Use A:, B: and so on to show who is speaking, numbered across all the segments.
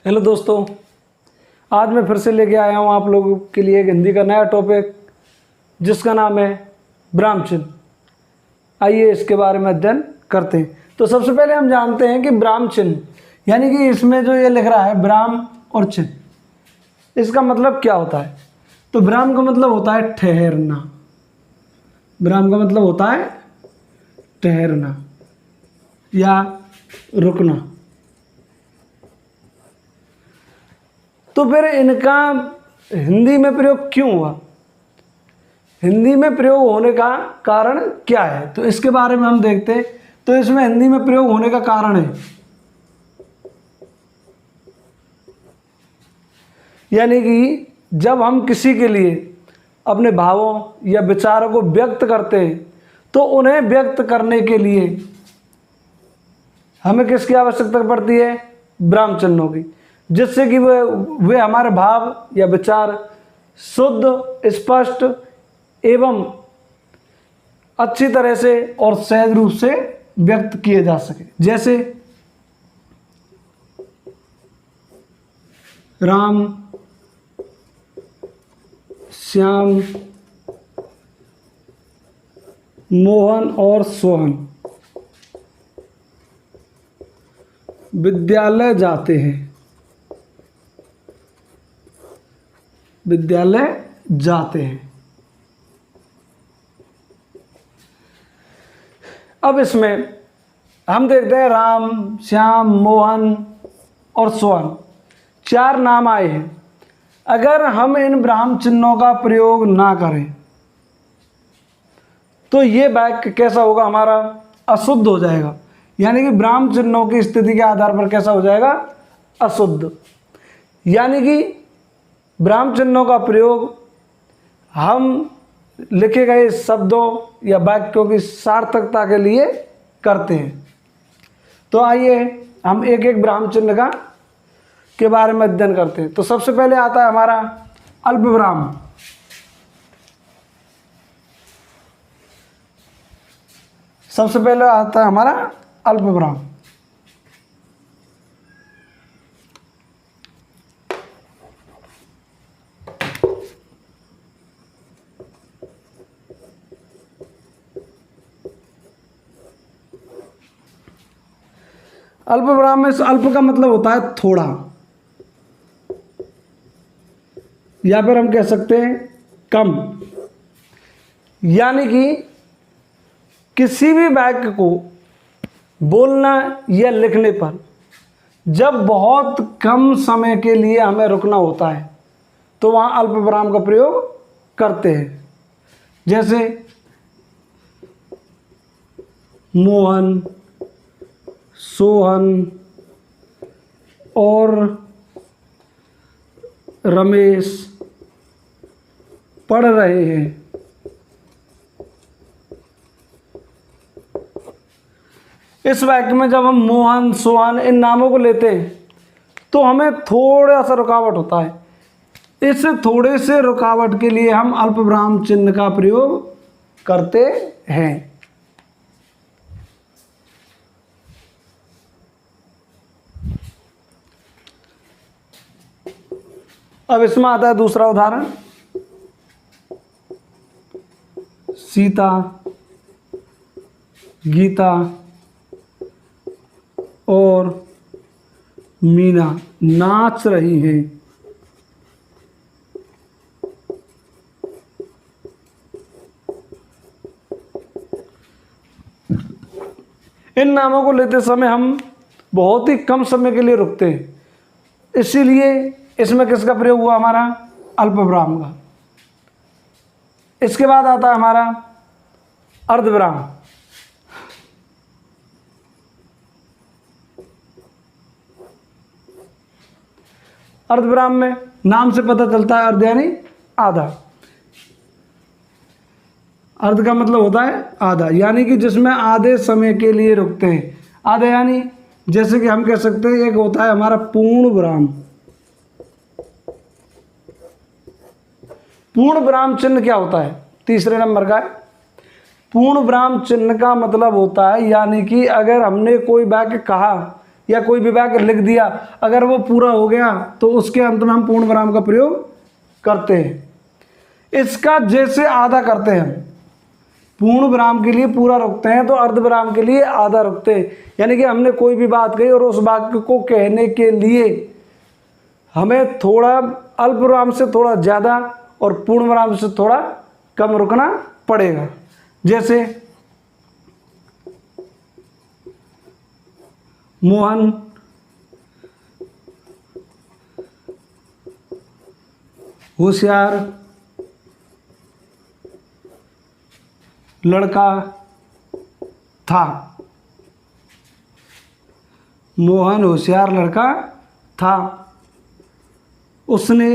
A: Hello दोस्तों, आज मैं फिर से लेके आया हूँ आप लोगों के लिए एक हिंदी का नया टॉपिक जिसका नाम है ब्राह्म चिन्ह। आइए इसके बारे में अध्ययन करते हैं। तो सबसे पहले हम जानते हैं कि ब्राह्म चिन्ह यानी कि इसमें जो ये लिख रहा है ब्राह्म और चिन्ह, इसका मतलब क्या होता है। तो ब्राह्म का मतलब होता है ठहरना। ब्राह्म का मतलब होता है ठहरना या रुकना। तो फिर इनका हिंदी में प्रयोग क्यों हुआ, हिंदी में प्रयोग होने का कारण क्या है, तो इसके बारे में हम देखते हैं। तो इसमें हिंदी में प्रयोग होने का कारण है, यानी कि जब हम किसी के लिए अपने भावों या विचारों को व्यक्त करते हैं तो उन्हें व्यक्त करने के लिए हमें किसकी आवश्यकता पड़ती है, ब्राह्म चिन्हों की, जिससे कि वे हमारे भाव या विचार शुद्ध, स्पष्ट एवं अच्छी तरह से और सहज रूप से व्यक्त किए जा सके। जैसे राम, श्याम, मोहन और सोहन विद्यालय जाते हैं, विद्यालय जाते हैं। अब इसमें हम देखते हैं राम, श्याम, मोहन और सोहन 4 नाम आए हैं। अगर हम इन ब्राह्म चिन्हों का प्रयोग ना करें तो ये वाक्य कैसा होगा, हमारा अशुद्ध हो जाएगा। यानी कि ब्राह्म चिन्हों की स्थिति के आधार पर कैसा हो जाएगा, अशुद्ध। यानी कि ब्राह्म चिन्हों का प्रयोग हम लिखे गए शब्दों या वाक्यों की सार्थकता के लिए करते हैं। तो आइए हम एक एक ब्राह्म चिन्ह का के बारे में अध्ययन करते हैं। तो सबसे पहले आता है हमारा अल्पविराम। सबसे पहले आता है हमारा अल्पविराम। अल्पविराम में अल्प का मतलब होता है थोड़ा, या फिर हम कह सकते हैं कम। यानी कि किसी भी वाक्य को बोलना या लिखने पर जब बहुत कम समय के लिए हमें रुकना होता है तो वहाँ अल्पविराम का प्रयोग करते हैं। जैसे मोहन, सोहन और रमेश पढ़ रहे हैं। इस वाक्य में जब हम मोहन, सोहन इन नामों को लेते हैं तो हमें थोड़ा सा रुकावट होता है। इस थोड़े से रुकावट के लिए हम अल्पविराम चिन्ह का प्रयोग करते हैं। अब इसमें आता है दूसरा उदाहरण, सीता, गीता और मीना नाच रही हैं। इन नामों को लेते समय हम बहुत ही कम समय के लिए रुकते हैं, इसीलिए इसमें किसका प्रयोग हुआ, हमारा अल्पविराम का। इसके बाद आता है हमारा अर्धविराम। अर्धविराम में नाम से पता चलता है अर्ध यानी आधा। अर्ध का मतलब होता है आधा, यानी कि जिसमें आधे समय के लिए रुकते हैं। आधे यानी जैसे कि हम कह सकते हैं एक होता है हमारा पूर्ण विराम। पूर्ण विराम चिन्ह क्या होता है, तीसरे नंबर का है। पूर्ण विराम चिन्ह का मतलब होता है, यानी कि अगर हमने कोई वाक्य कहा या कोई भी वाक्य लिख दिया, अगर वो पूरा हो गया तो उसके अंत में हम पूर्ण विराम का प्रयोग करते हैं। इसका जैसे आधा करते हैं, हम पूर्ण विराम के लिए पूरा रुकते हैं तो अर्ध विराम के लिए आधा रुकते हैं। यानी कि हमने कोई भी बात कही और उस वाक्य को कहने के लिए हमें थोड़ा अल्प विराम से थोड़ा ज़्यादा और पूर्ण विराम से थोड़ा कम रुकना पड़ेगा। जैसे मोहन होशियार लड़का था। मोहन होशियार लड़का था। उसने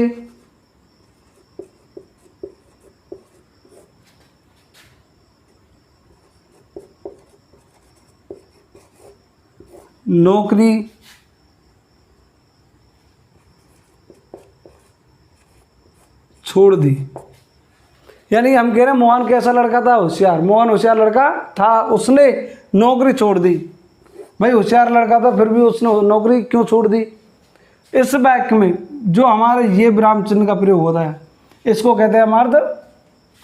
A: नौकरी छोड़ दी। यानी हम कह रहे हैं मोहन कैसा लड़का था? होशियार। मोहन होशियार लड़का था, उसने नौकरी छोड़ दी। भाई होशियार लड़का था फिर भी उसने नौकरी क्यों छोड़ दी? इस वाक्य में जो हमारे ये विराम चिन्ह का प्रयोग होता है इसको कहते हैं हम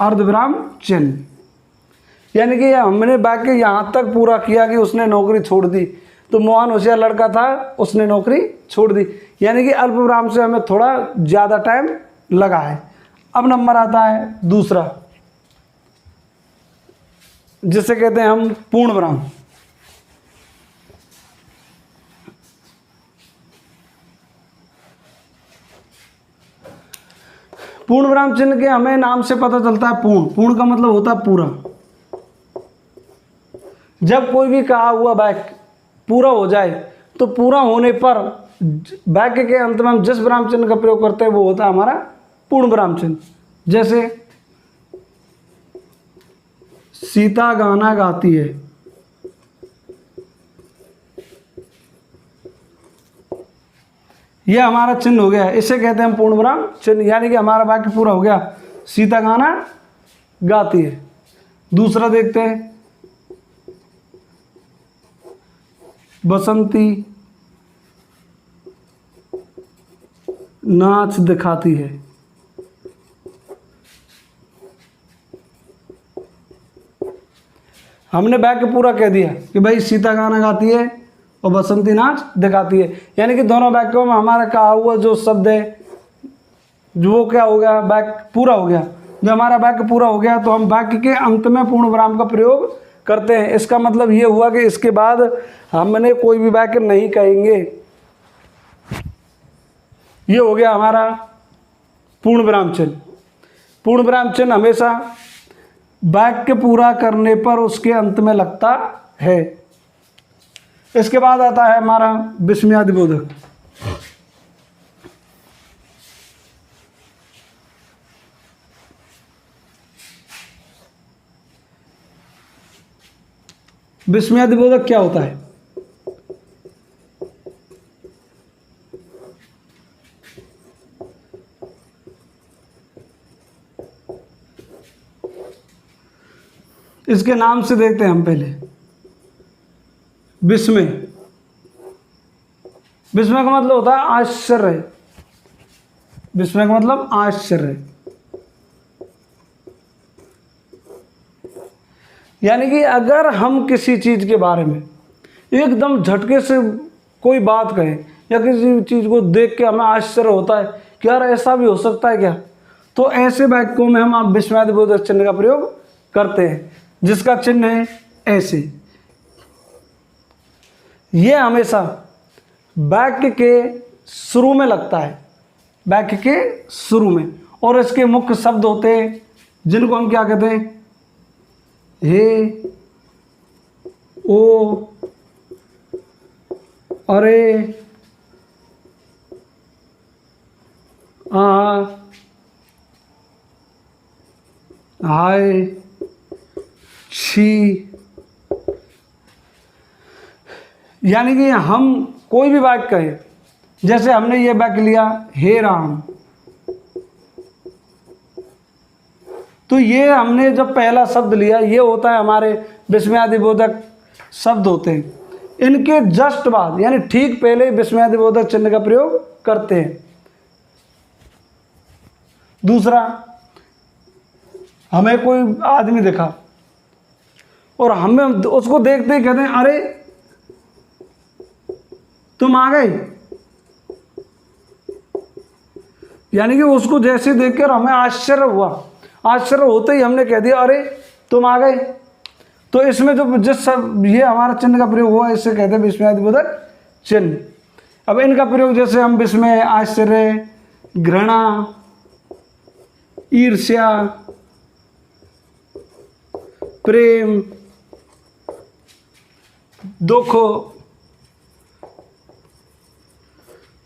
A: अर्ध विराम चिन्ह। यानी कि हमने वाक्य यहाँ तक पूरा किया कि उसने नौकरी छोड़ दी, तो मोहन होशियार लड़का था, उसने नौकरी छोड़ दी। यानी कि अल्प विराम से हमें थोड़ा ज़्यादा टाइम लगा है। अब नंबर आता है दूसरा, जिसे कहते हैं हम पूर्ण विराम। पूर्ण विराम चिन्ह के हमें नाम से पता चलता है पूर्ण। पूर्ण का मतलब होता है पूरा। जब कोई भी कहा हुआ वाक्य पूरा हो जाए तो पूरा होने पर वाक्य के अंत में हम जिस विराम चिन्ह का प्रयोग करते हैं वो होता है हमारा पूर्ण विराम चिन्ह। जैसे सीता गाना गाती है। यह हमारा चिन्ह हो गया, इसे कहते हैं हम पूर्ण विराम चिन्ह। यानी कि हमारा वाक्य पूरा हो गया, सीता गाना गाती है। दूसरा देखते हैं, बसंती नाच दिखाती है। हमने वाक्य पूरा कह दिया कि भाई सीता गाना गाती है और बसंती नाच दिखाती है। यानी कि दोनों वाक्यों में हमारा कहा हुआ जो शब्द है जो वो क्या हो गया, वाक्य पूरा हो गया। जब हमारा वाक्य पूरा हो गया तो हम वाक्य के अंत में पूर्ण विराम का प्रयोग करते हैं। इसका मतलब ये हुआ कि इसके बाद हमने कोई भी वाक्य नहीं कहेंगे। ये हो गया हमारा पूर्ण विराम चिन्ह। पूर्ण विराम चिन्ह हमेशा वाक्य पूरा करने पर उसके अंत में लगता है। इसके बाद आता है हमारा विस्मयादिबोधक। विस्मयादिबोधक क्या होता है? इसके नाम से देखते हैं हम पहले। विस्मय, विस्मय का मतलब होता है आश्चर्य। विस्मय का मतलब आश्चर्य। यानी कि अगर हम किसी चीज के बारे में एकदम झटके से कोई बात कहें या किसी चीज को देख के हमें आश्चर्य होता है कि यार ऐसा भी हो सकता है क्या, तो ऐसे वाक्यों में हम आप विस्मयादिबोधक चिन्ह का प्रयोग करते हैं, जिसका चिन्ह है ऐसे। यह हमेशा वाक्य के शुरू में लगता है, वाक्य के शुरू में, और इसके मुख्य शब्द होते हैं जिनको हम क्या कहते हैं, हे, ओ, अरे, आ, हाय, छी। यानी कि हम कोई भी वाक्य कहें, जैसे हमने ये वाक्य लिया हे राम, तो ये हमने जब पहला शब्द लिया ये होता है हमारे विस्मयादिबोधक शब्द होते हैं। इनके जस्ट बाद यानी ठीक पहले विस्मयादिबोधक चिन्ह का प्रयोग करते हैं। दूसरा, हमें कोई आदमी दिखा और हमें उसको देखते ही कहते हैं अरे तुम आ गए, यानी कि उसको जैसे देखकर हमें आश्चर्य हुआ, आश्चर्य होते ही हमने कह दिया अरे तुम आ गए। तो इसमें जो जिस सब ये हमारा चिन्ह का प्रयोग हुआ इससे कहते हैं विस्मयादिबोधक चिन्ह। अब इनका प्रयोग जैसे हम विस्मय, आश्चर्य, घृणा, ईर्ष्या, प्रेम, दुख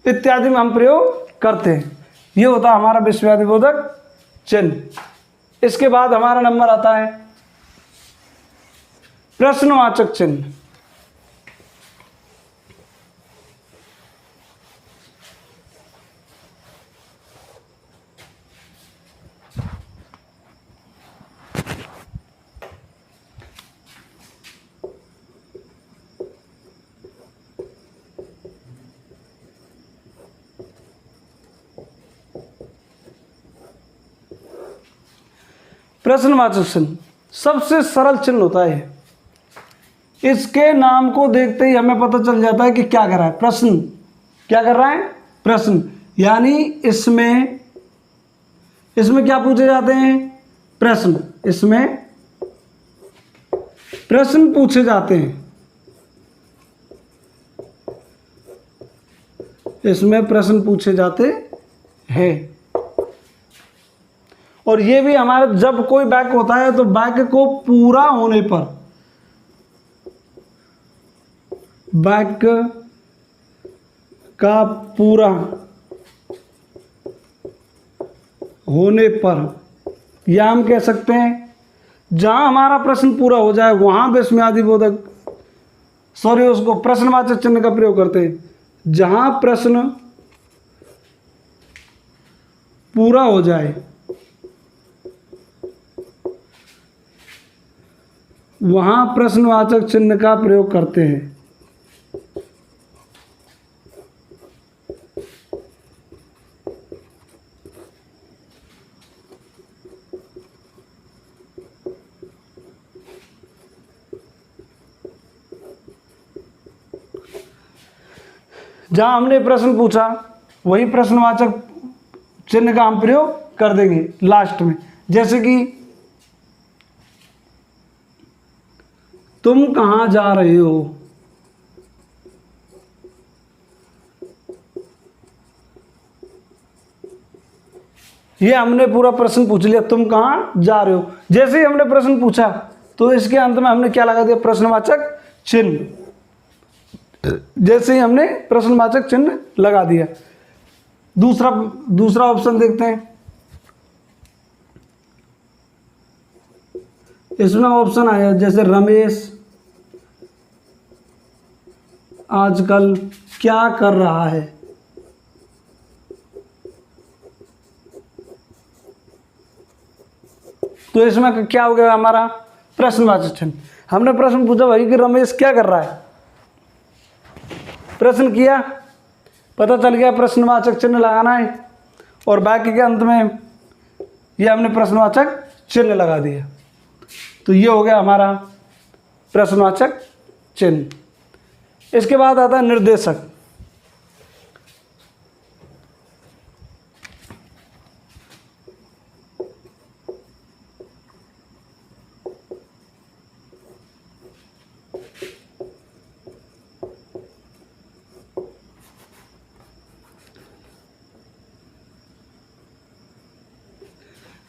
A: इत्यादि में हम प्रयोग करते हैं। ये होता है हमारा विस्मयादिबोधक चिन्ह। इसके बाद हमारा नंबर आता है प्रश्नवाचक चिन्ह। प्रश्नवाचक चिन्ह सबसे सरल चिन्ह होता है। इसके नाम को देखते ही हमें पता चल जाता है कि क्या कर रहा है, प्रश्न। क्या कर रहा है, प्रश्न। यानी इसमें क्या पूछे जाते हैं, प्रश्न। इसमें प्रश्न पूछे जाते हैं, इसमें प्रश्न पूछे जाते हैं। और ये भी हमारा जब कोई वाक्य होता है तो वाक्य को पूरा होने पर, वाक्य का पूरा होने पर, या हम कह सकते हैं जहां हमारा प्रश्न पूरा हो जाए वहां विस्मयादिबोधक उसको प्रश्नवाचक चिन्ह का प्रयोग करते हैं। जहां प्रश्न पूरा हो जाए वहां प्रश्नवाचक चिन्ह का प्रयोग करते हैं। जहां हमने प्रश्न पूछा वही प्रश्नवाचक चिन्ह का हम प्रयोग कर देंगे लास्ट में। जैसे कि तुम कहां जा रहे हो, ये हमने पूरा प्रश्न पूछ लिया, तुम कहां जा रहे हो। जैसे ही हमने प्रश्न पूछा तो इसके अंत में हमने क्या लगा दिया, प्रश्नवाचक चिन्ह। जैसे ही हमने प्रश्नवाचक चिन्ह लगा दिया। दूसरा ऑप्शन देखते हैं। इसमें ऑप्शन आया जैसे रमेश आजकल क्या कर रहा है। तो इसमें क्या हो गया हमारा प्रश्नवाचक चिन्ह। हमने प्रश्न पूछा भाई कि रमेश क्या कर रहा है, प्रश्न किया, पता चल गया प्रश्नवाचक चिन्ह लगाना है, और वाक्य के अंत में ये हमने प्रश्नवाचक चिन्ह लगा दिया। तो ये हो गया हमारा प्रश्नवाचक चिन्ह। इसके बाद आता है निर्देशक।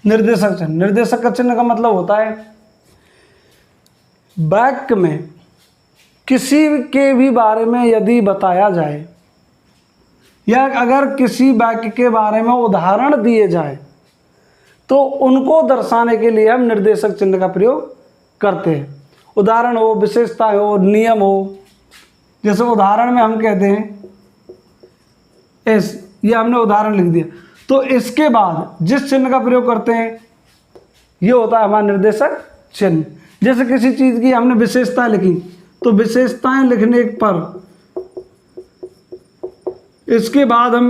A: निर्देशक चिन्ह, निर्देशक का चिन्ह का मतलब होता है वाक्य में किसी के भी बारे में यदि बताया जाए या अगर किसी वाक्य के बारे में उदाहरण दिए जाए तो उनको दर्शाने के लिए हम निर्देशक चिन्ह का प्रयोग करते हैं। उदाहरण हो, विशेषता हो, नियम हो। जैसे उदाहरण में हम कहते हैं ये हमने उदाहरण लिख दिया, तो इसके बाद जिस चिन्ह का प्रयोग करते हैं ये होता है हमारा निर्देशक चिन्ह। जैसे किसी चीज़ की हमने विशेषता लिखी तो विशेषताएं लिखने पर इसके बाद हम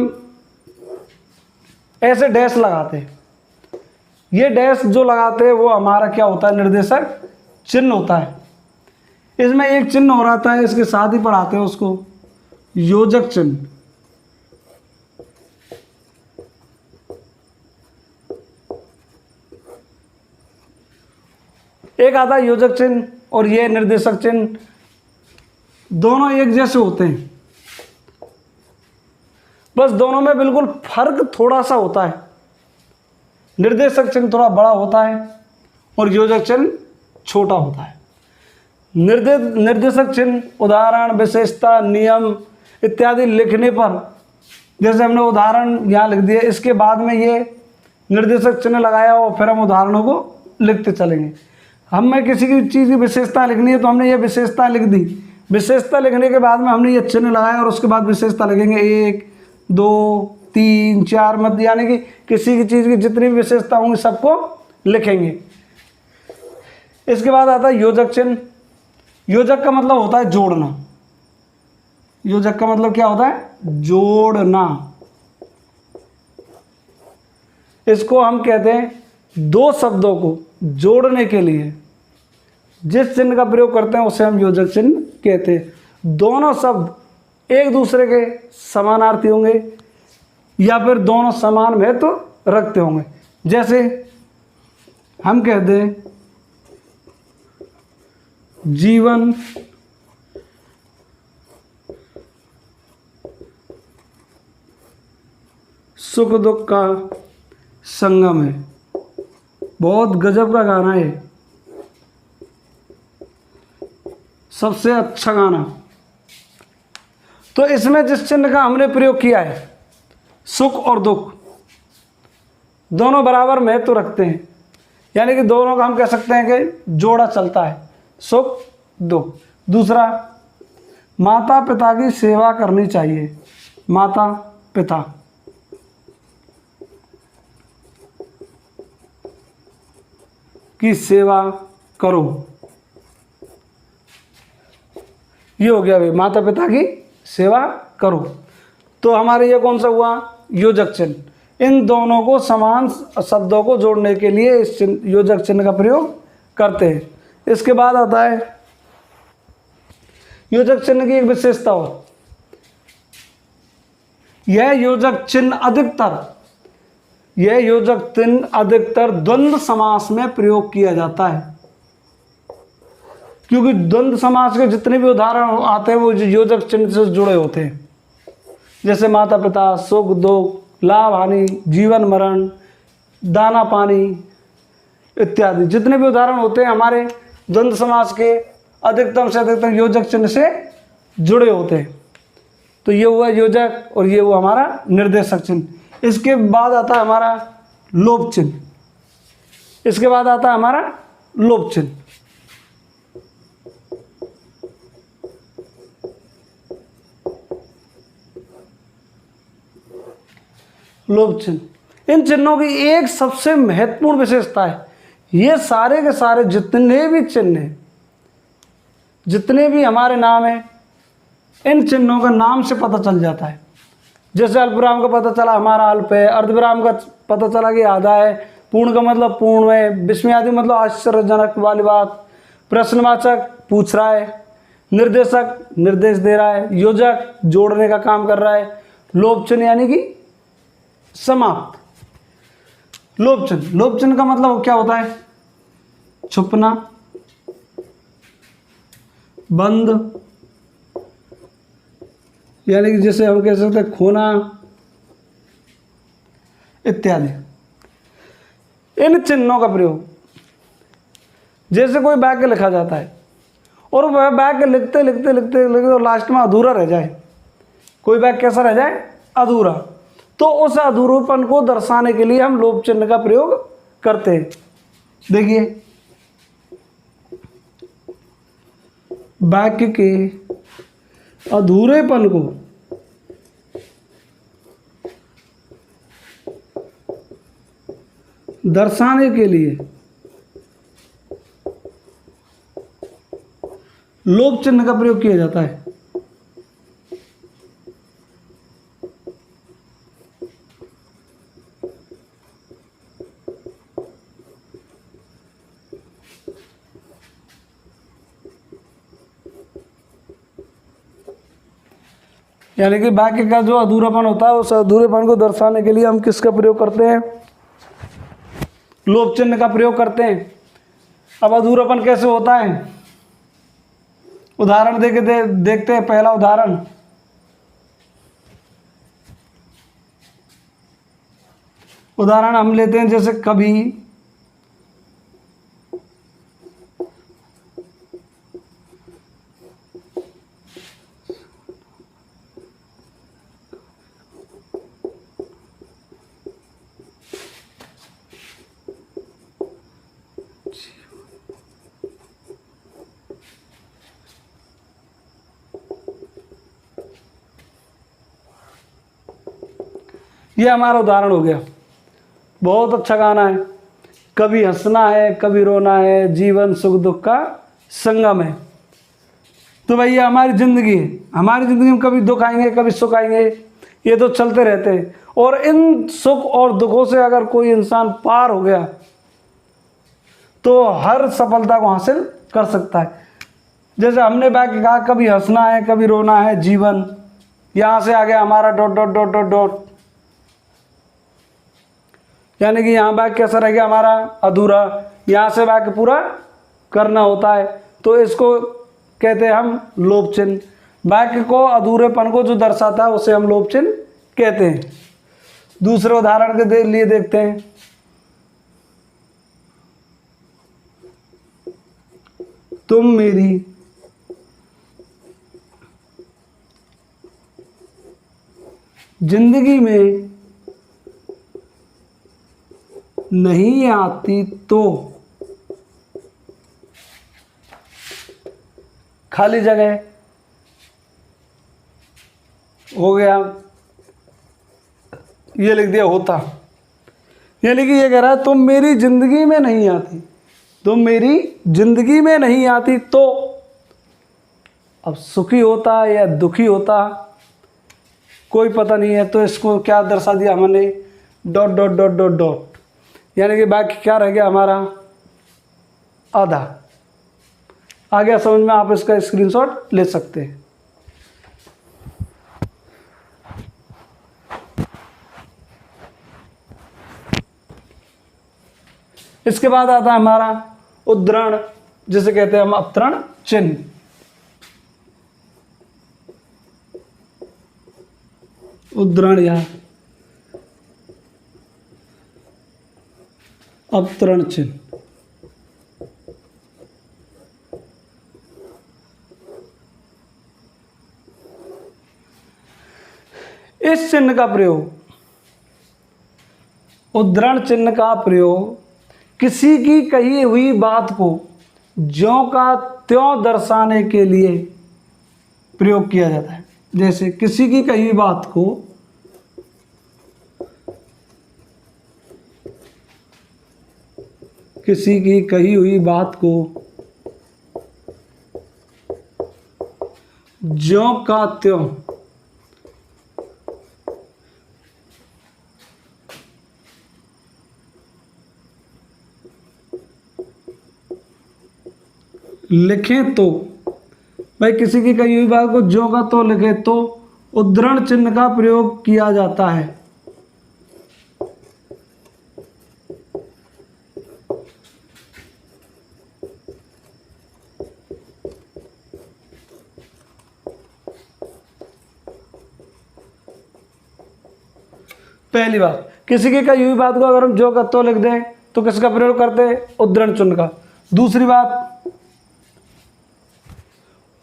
A: ऐसे डैश लगाते हैं। ये डैश जो लगाते हैं वो हमारा क्या होता है, निर्देशक चिन्ह होता है। इसमें एक चिन्ह हो रहता है, इसके साथ ही पढ़ाते हैं उसको योजक चिन्ह। एक आता है योजक चिन्ह और ये निर्देशक चिन्ह, दोनों एक जैसे होते हैं, बस दोनों में बिल्कुल फर्क थोड़ा सा होता है। निर्देशक चिन्ह थोड़ा बड़ा होता है और योजक चिन्ह छोटा होता है। निर्देशक चिन्ह, उदाहरण, विशेषता, नियम इत्यादि लिखने पर, जैसे हमने उदाहरण यहाँ लिख दिया, इसके बाद में ये निर्देशक चिन्ह लगाया और फिर हम उदाहरणों को लिखते चलेंगे। हमें किसी की चीज़ की विशेषता लिखनी है तो हमने ये विशेषता लिख दी। विशेषता लिखने के बाद में हमने ये चिन्ह लगाया और उसके बाद विशेषता लिखेंगे 1, 2, 3, 4 मत, यानी कि किसी की चीज़ की जितनी भी विशेषता होंगी सबको लिखेंगे। इसके बाद आता है योजक चिन्ह। योजक का मतलब होता है जोड़ना। योजक का मतलब क्या होता है, जोड़ना। इसको हम कहते हैं दो शब्दों को जोड़ने के लिए जिस चिन्ह का प्रयोग करते हैं उसे हम योजक चिन्ह कहते हैं। दोनों शब्द एक दूसरे के समानार्थी होंगे या फिर दोनों समान महत्व रखते होंगे। जैसे हम कहते हैं जीवन सुख दुख का संगम है। बहुत गजब का गाना है, सबसे अच्छा गाना। तो इसमें जिस चिन्ह का हमने प्रयोग किया है, सुख और दुख दोनों बराबर महत्व रखते हैं, यानी कि दोनों का हम कह सकते हैं कि जोड़ा चलता है, सुख दुख। दूसरा, माता पिता की सेवा करनी चाहिए। माता पिता, की सेवा करो, ये हो गया भाई, माता पिता की सेवा करो। तो हमारे ये कौन सा हुआ, योजक चिन्ह। इन दोनों को समान शब्दों को जोड़ने के लिए इस योजक चिन्ह का प्रयोग करते हैं। इसके बाद आता है योजक चिन्ह की एक विशेषता हो, यह योजक चिन्ह अधिकतर द्वंद्व समास में प्रयोग किया जाता है, क्योंकि द्वंद्व समास के जितने भी उदाहरण आते हैं वो योजक चिन्ह से जुड़े होते हैं। जैसे माता पिता, सुख दुख, लाभ हानि, जीवन मरण, दाना पानी इत्यादि जितने भी उदाहरण होते हैं हमारे द्वंद्व समास के अधिकतम से अधिकतम योजक चिन्ह से जुड़े होते हैं। तो ये हुआ योजक और ये हुआ हमारा निर्देशक चिन्ह। इसके बाद आता है हमारा लोप चिन्ह। इसके बाद आता है हमारा लोप चिन्ह। लोप चिन्ह, इन चिन्हों की एक सबसे महत्वपूर्ण विशेषता है, ये सारे के सारे जितने भी चिन्ह हैं, जितने भी हमारे नाम हैं, इन चिन्हों का नाम से पता चल जाता है। जैसे अल्पविराम का पता चला हमारा अल्प है, अर्धविराम का पता चला कि आधा है, पूर्ण का मतलब पूर्ण है, विस्मयादि मतलब आश्चर्यजनक वाली बात, प्रश्नवाचक पूछ रहा है, निर्देशक निर्देश दे रहा है, योजक जोड़ने का काम कर रहा है, लोप चिन्ह यानी कि समाप्त। लोप चिन्ह का मतलब क्या होता है, छुपना, बंद, यानी कि जैसे हम कह सकते हैं खोना इत्यादि। इन चिन्हों का प्रयोग, जैसे कोई वाक्य लिखा जाता है और वह वाक्य लिखते लिखते लिखते लिखते लास्ट में अधूरा रह जाए, कोई वाक्य कैसा रह जाए, अधूरा, तो उस अधूरेपन को दर्शाने के लिए हम लोप चिन्ह का प्रयोग करते हैं। देखिए, वाक्य के अधूरेपन को दर्शाने के लिए लोप चिन्ह का प्रयोग किया जाता है। यानी कि वाक्य का जो अधूरापन होता है उस अधूरेपन को दर्शाने के लिए हम किसका प्रयोग करते हैं? लोप चिन्ह का प्रयोग करते हैं। अब अधूरापन कैसे होता है, उदाहरण देखते हैं। पहला उदाहरण हम लेते हैं, जैसे कभी, ये हमारा उदाहरण हो गया। बहुत अच्छा गाना है। कभी हंसना है कभी रोना है, जीवन सुख दुख का संगम है। तो भाई ये हमारी ज़िंदगी है। हमारी ज़िंदगी में कभी दुख आएंगे कभी सुख आएंगे, ये तो चलते रहते हैं। और इन सुख और दुखों से अगर कोई इंसान पार हो गया तो हर सफलता को हासिल कर सकता है। जैसे हमने वाक्य कहा, कभी हंसना है कभी रोना है जीवन, यहाँ से आ गया हमारा dot dot dot dot dot, यानी कि यहाँ वाक्य कैसा रह गया हमारा? अधूरा। यहाँ से वाक्य पूरा करना होता है, तो इसको कहते हैं हम लोप चिन्ह। वाक्य को अधूरेपन को जो दर्शाता है उसे हम लोप चिन्ह कहते हैं। दूसरे उदाहरण के लिए देखते हैं। तुम मेरी जिंदगी में नहीं आती तो, खाली जगह हो गया, ये लिख दिया होता। यानी कि ये कह रहा है तुम मेरी जिंदगी में नहीं आती, तुम मेरी जिंदगी में नहीं आती तो। अब सुखी होता या दुखी होता कोई पता नहीं है, तो इसको क्या दर्शा दिया हमने? Dot dot dot dot dot. यानी कि वाक्य क्या रह गया हमारा? आधा। आ गया समझ में? आप इसका स्क्रीनशॉट ले सकते हैं। इसके बाद आता है हमारा उद्धरण, जिसे कहते हैं हम अवतरण चिन्ह। उद्धरण या अवतरण चिन्ह। इस चिन्ह का प्रयोग, उद्धरण चिन्ह का प्रयोग किसी की कही हुई बात को ज्यों का त्यों दर्शाने के लिए प्रयोग किया जाता है। जैसे किसी की कही हुई बात को किसी की कही हुई बात को ज्यों का त्यों लिखें तो, भाई किसी की कही हुई बात को ज्यों का त्यों लिखे तो उद्धरण चिन्ह का प्रयोग किया जाता है। पहली बात, किसी की कही हुई बात को अगर हम ज्यों का त्यों लिख दें तो किसका प्रयोग करते हैं? उद्धरण चिन्ह का। दूसरी बात,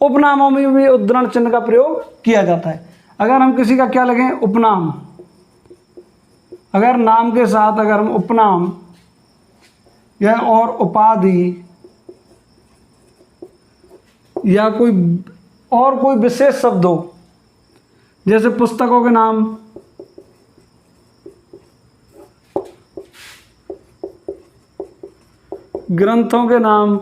A: उपनामों में भी उद्धरण चिन्ह का प्रयोग किया जाता है। अगर हम किसी का क्या लिखें? उपनाम। अगर नाम के साथ अगर हम उपनाम या और उपाधि या कोई विशेष शब्द हो, जैसे पुस्तकों के नाम, ग्रंथों के नाम,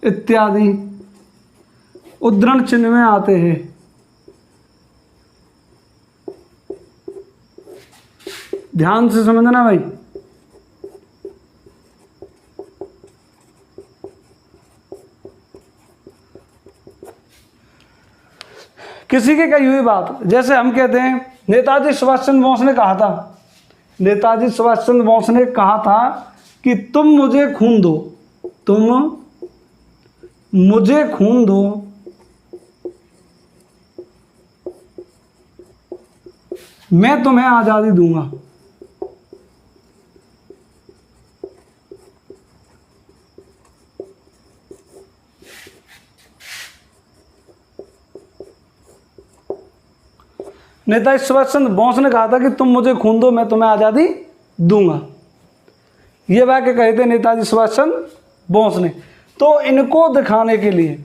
A: इत्यादि उद्धरण चिन्ह में आते हैं। ध्यान से समझना भाई। किसी की कही हुई बात, जैसे हम कहते हैं नेताजी सुभाष चंद्र बोस ने कहा था, नेताजी सुभाष चंद्र बोस ने कहा था कि तुम मुझे खून दो, तुम मुझे खून दो, मैं तुम्हें आज़ादी दूंगा। नेताजी सुभाष चंद्र बोस ने कहा था कि तुम मुझे खून दो, मैं तुम्हें आज़ादी दूंगा। ये वाक्य कहे थे नेताजी सुभाष चंद्र बोस ने। तो इनको दिखाने के लिए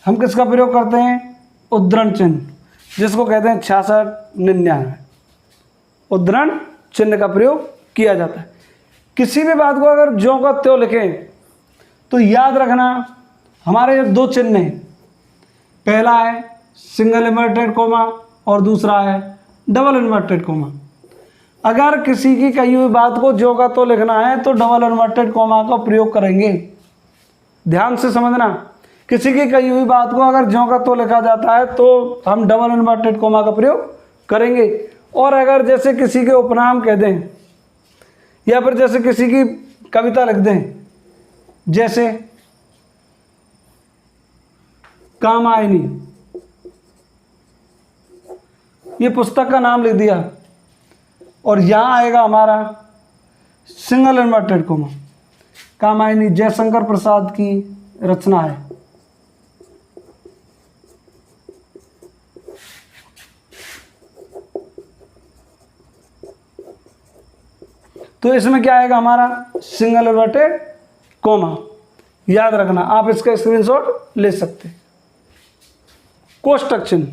A: हम किसका प्रयोग करते हैं? उद्धरण चिन्ह, जिसको कहते हैं 66-99 उद्धरण चिन्ह का प्रयोग किया जाता है। किसी भी बात को अगर ज्यों का त्यों लिखें तो याद रखना हमारे दो चिन्ह हैं, पहला है सिंगल इन्वर्टेड कोमा और दूसरा है डबल इन्वर्टेड कोमा। अगर किसी की कही हुई बात को ज्यों का त्यों लिखना है तो डबल इन्वर्टेड कोमा का प्रयोग करेंगे। ध्यान से समझना, किसी की कही हुई बात को अगर ज्यों का त्यों लिखा जाता है तो हम डबल इन्वर्टेड कोमा का प्रयोग करेंगे। और अगर जैसे किसी के उपनाम कह दें या फिर जैसे किसी की कविता लिख दें, जैसे कामायनी, ये पुस्तक का नाम लिख दिया और यहाँ आएगा हमारा single inverted comma. Kamayani Jaishankar Prasad की रचना है। तो इसमें क्या आएगा हमारा? Single inverted comma. याद रखना, आप इसका स्क्रीनशॉट ले सकते हैं। कोष्टक चिन्ह,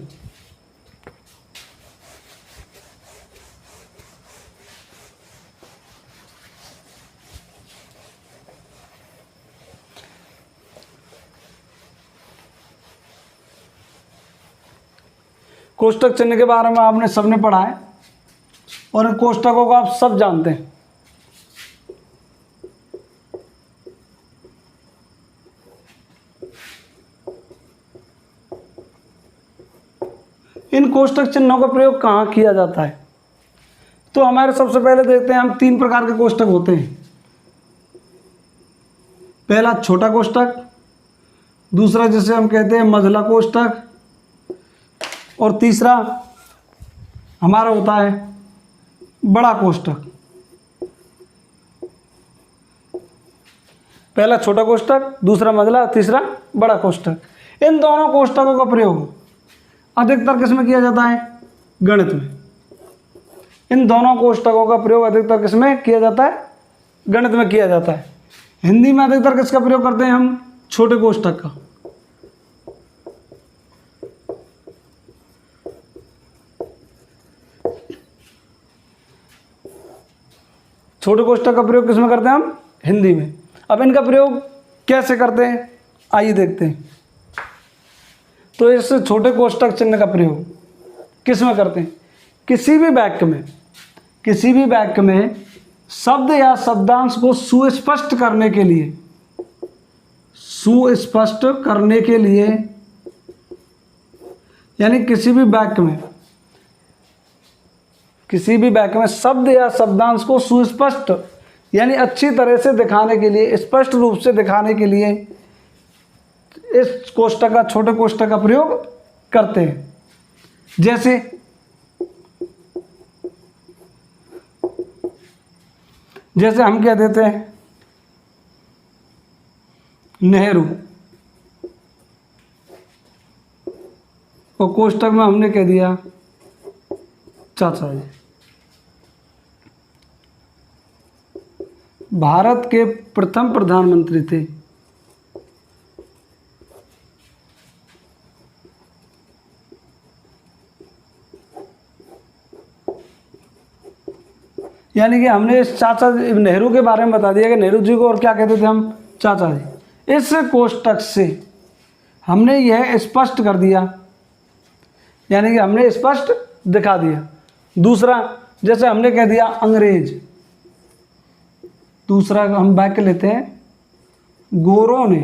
A: कोष्टक चिन्ह के बारे में आपने सबने पढ़ा है और इन कोष्टकों को आप सब जानते हैं। इन कोष्टक चिन्हों का प्रयोग कहाँ किया जाता है? तो हमारे सबसे पहले देखते हैं हम 3 प्रकार के कोष्टक होते हैं। पहला छोटा कोष्टक, दूसरा जिसे हम कहते हैं मझला कोष्टक, और तीसरा हमारा होता है बड़ा कोष्टक। पहला छोटा कोष्टक, दूसरा मझला, तीसरा बड़ा कोष्टक। इन दोनों कोष्टकों का प्रयोग अधिकतर किस में किया जाता है? गणित में। इन दोनों कोष्टकों का प्रयोग अधिकतर किस में किया जाता है? गणित में किया जाता है। हिंदी में अधिकतर किसका प्रयोग करते हैं हम? छोटे कोष्टक का। छोटे कोष्टक का प्रयोग किस में करते हैं हम? हिंदी में। अब इनका प्रयोग कैसे करते हैं आइए देखते हैं। तो इस छोटे कोष्टक चिन्ह का प्रयोग किस में करते हैं? किसी भी वाक्य में शब्द या शब्दांश को सुस्पष्ट करने के लिए यानी किसी भी वाक्य में शब्द या शब्दांश को सुस्पष्ट यानी अच्छी तरह से दिखाने के लिए, स्पष्ट रूप से दिखाने के लिए इस कोष्टक का, छोटे कोष्टक का प्रयोग करते हैं। जैसे हम कह देते हैं नेहरू, और कोष्टक में हमने कह दिया चाचा जी। भारत के प्रथम प्रधानमंत्री थे। यानी कि हमने इस चाचा नेहरू के बारे में बता दिया कि नेहरू जी को और क्या कहते थे हम? चाचा जी। इस कोष्टक से हमने यह स्पष्ट कर दिया, यानी कि हमने स्पष्ट दिखा दिया। दूसरा, जैसे हमने कह दिया अंग्रेज, दूसरा हम वाक्य लेते हैं गोरों ने।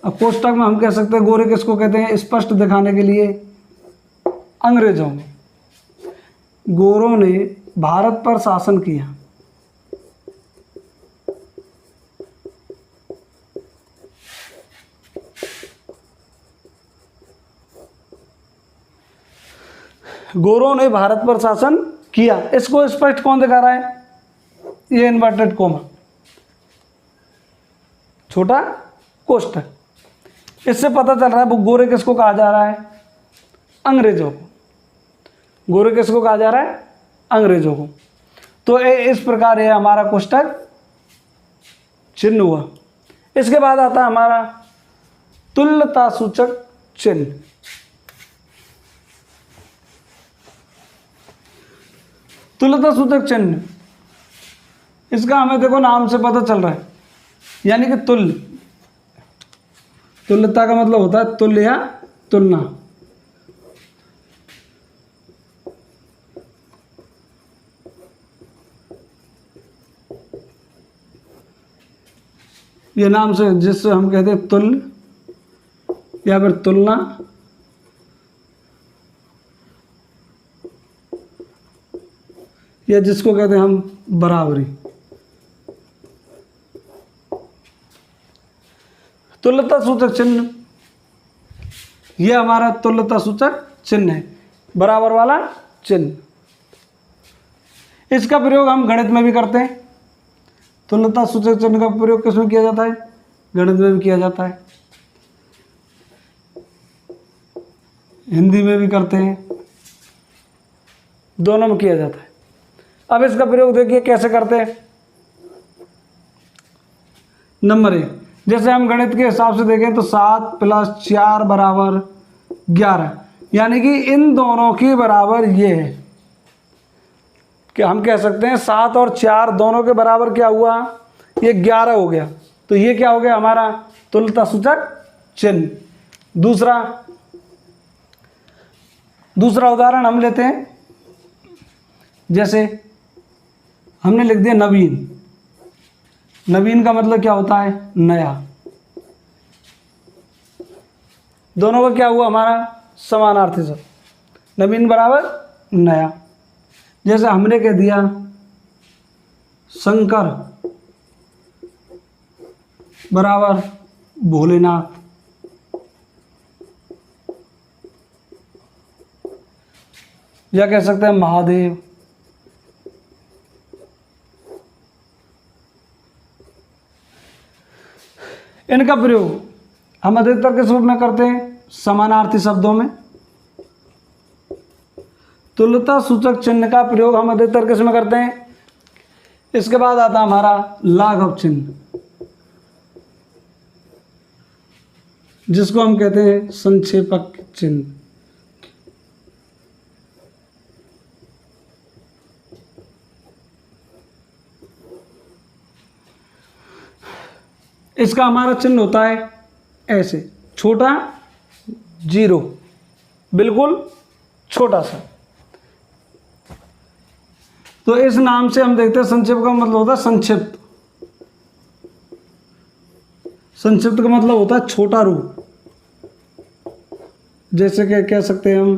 A: अब कोष्टक में हम कह सकते हैं गोरे किसको कहते हैं, स्पष्ट दिखाने के लिए अंग्रेजों ने। गोरों ने भारत पर शासन किया। गोरों ने भारत पर शासन किया, इसको स्पष्ट कौन दिखा रहा है, ये इन्वर्टेड कोमा, छोटा कोष्टक। इससे पता चल रहा है वो गोरे किसको कहा जा रहा है, अंग्रेजों को। गोरे किसको कहा जा रहा है, अंग्रेजों को। तो इस प्रकार ये हमारा कोष्टक चिन्ह हुआ। इसके बाद आता है हमारा तुल्यता सूचक चिन्ह। तुल्यता सूचक चिन्ह, इसका हमें देखो नाम से पता चल रहा है, यानी कि तुल्य। तुल्यता का मतलब होता है तुल्य या तुलना। ये नाम से जिससे हम कहते हैं तुल्य या फिर तुलना, या जिसको कहते हैं हम बराबरी। तुल्यता सूचक चिन्ह, यह हमारा तुल्यता सूचक चिन्ह है, बराबर वाला चिन्ह। इसका प्रयोग हम गणित में भी करते हैं। तुल्यता सूचक चिन्ह का प्रयोग किसमें किया जाता है, गणित में भी किया जाता है, हिंदी में भी करते हैं, दोनों में किया जाता है। अब इसका प्रयोग देखिए कैसे करते हैं। नंबर 1, जैसे हम गणित के हिसाब से देखें तो 7 + 4 = 11, यानी कि इन दोनों के बराबर ये है कि हम कह सकते हैं 7 और 4 दोनों के बराबर क्या हुआ, ये 11 हो गया। तो ये क्या हो गया हमारा तुल्यता सूचक चिन्ह। दूसरा उदाहरण हम लेते हैं। जैसे हमने लिख दिया नवीन। नवीन का मतलब क्या होता है, नया। दोनों का क्या हुआ हमारा समानार्थी शब्द, नवीन बराबर नया। जैसे हमने कह दिया शंकर बराबर भोलेनाथ। या कह सकते हैं महादेव। इनका प्रयोग हम अधिकतर किस रूप में करते हैं, समानार्थी शब्दों में। तुल्यता सूचक चिन्ह का प्रयोग हम अधिकतर किस में करते हैं। इसके बाद आता हमारा लाघव चिन्ह, जिसको हम कहते हैं संक्षेपक चिन्ह। इसका हमारा चिन्ह होता है ऐसे, छोटा 0, बिल्कुल छोटा सा। तो इस नाम से हम देखते हैं संक्षिप्त का मतलब होता है संक्षिप्त। संक्षिप्त का मतलब होता है छोटा रूप, जैसे कि कह सकते हैं हम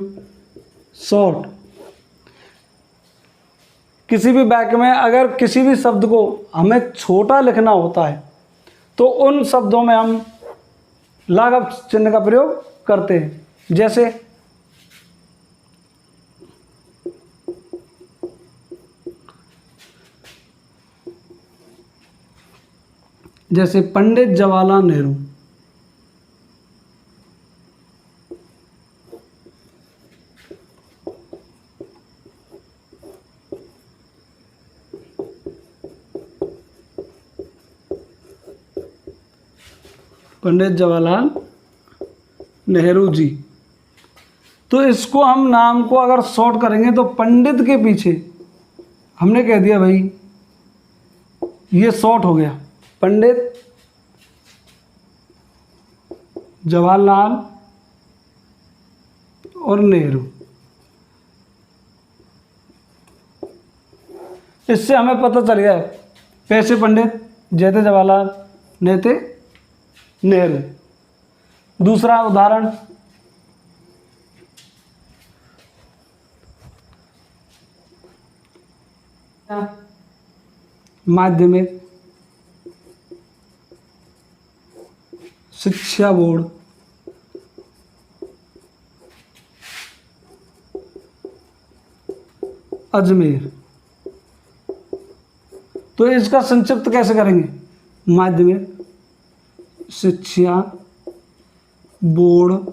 A: शॉर्ट। किसी भी वाक्य में अगर किसी भी शब्द को हमें छोटा लिखना होता है तो उन शब्दों में हम लाघव चिन्ह का प्रयोग करते हैं। जैसे पंडित जवाहरलाल नेहरू। पंडित जवाहरलाल नेहरू जी। तो इसको हम नाम को अगर शॉर्ट करेंगे तो पंडित के पीछे हमने कह दिया भाई ये शॉर्ट हो गया पंडित जवाहरलाल और नेहरू। इससे हमें पता चल गया पैसे पंडित जय थे जवाहरलाल, ने थे नेहरू। दूसरा उदाहरण, माध्यमिक शिक्षा बोर्ड अजमेर। तो इसका संक्षिप्त कैसे करेंगे? माध्यमिक शिक्षा बोर्ड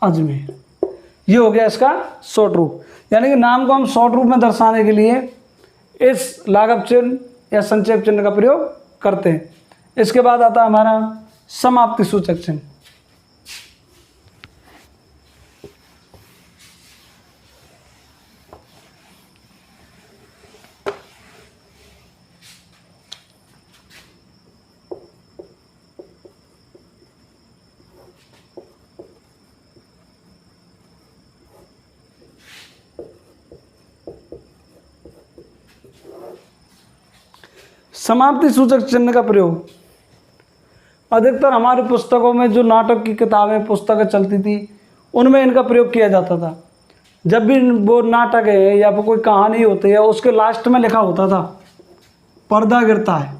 A: अजमेर। ये हो गया इसका शॉर्ट रूप। यानी कि नाम को हम शॉर्ट रूप में दर्शाने के लिए इस लाघव चिन्ह या संक्षेप चिन्ह का प्रयोग करते हैं। इसके बाद आता है हमारा समाप्ति सूचक चिन्ह। समाप्ति सूचक चिन्ह का प्रयोग अधिकतर हमारी पुस्तकों में, जो नाटक की किताबें पुस्तकें चलती थी, उनमें इनका प्रयोग किया जाता था। जब भी वो नाटक है या फिर कोई कहानी होती है, उसके लास्ट में लिखा होता था पर्दा गिरता है,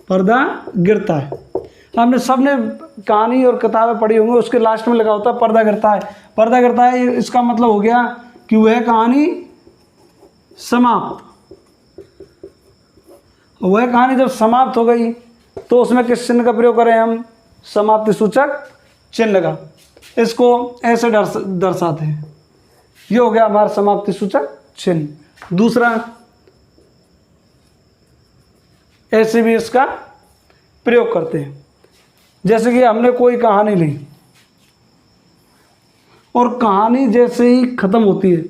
A: पर्दा गिरता है। हमने सबने कहानी और किताबें पढ़ी होंगी, उसके लास्ट में लिखा होता है पर्दा गिरता है। पर्दा गिरता है, इसका मतलब हो गया कि वह कहानी समाप्त। वह कहानी जब समाप्त हो गई तो उसमें किस चिन्ह का प्रयोग करें हम? समाप्ति सूचक चिन्ह का। इसको ऐसे दर्शाते हैं। ये हो गया हमारा समाप्ति सूचक चिन्ह। दूसरा, ऐसे भी इसका प्रयोग करते हैं। जैसे कि हमने कोई कहानी ली और कहानी जैसे ही खत्म होती है,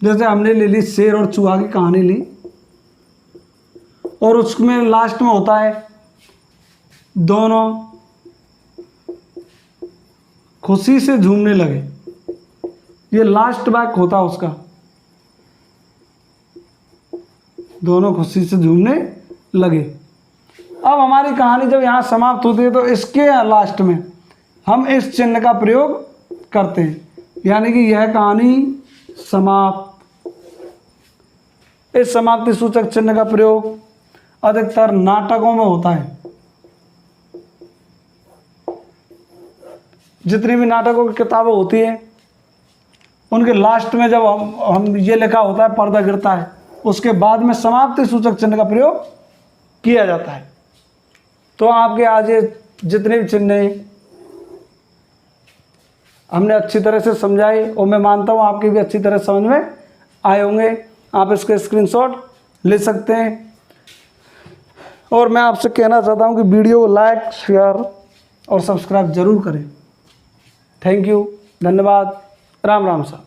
A: जैसे हमने ले ली शेर और चूहा की कहानी ली, और उसमें लास्ट में होता है दोनों खुशी से झूमने लगे। ये लास्ट वाक्य होता है उसका, दोनों खुशी से झूमने लगे। अब हमारी कहानी जब यहाँ समाप्त होती है तो इसके लास्ट में हम इस चिन्ह का प्रयोग करते हैं, यानी कि यह कहानी समाप्त। इस समाप्ति सूचक चिन्ह का प्रयोग अधिकतर नाटकों में होता है। जितनी भी नाटकों की किताबें होती हैं, उनके लास्ट में जब हम ये लिखा होता है पर्दा गिरता है, उसके बाद में समाप्ति सूचक चिन्ह का प्रयोग किया जाता है। तो आपके आज ये जितने भी चिन्ह हैं हमने अच्छी तरह से समझाए, और मैं मानता हूँ आपकी भी अच्छी तरह समझ में आए होंगे। आप इसके स्क्रीनशॉट ले सकते हैं। और मैं आपसे कहना चाहता हूँ कि वीडियो को लाइक, शेयर और सब्सक्राइब जरूर करें। थैंक यू, धन्यवाद, राम राम साहब।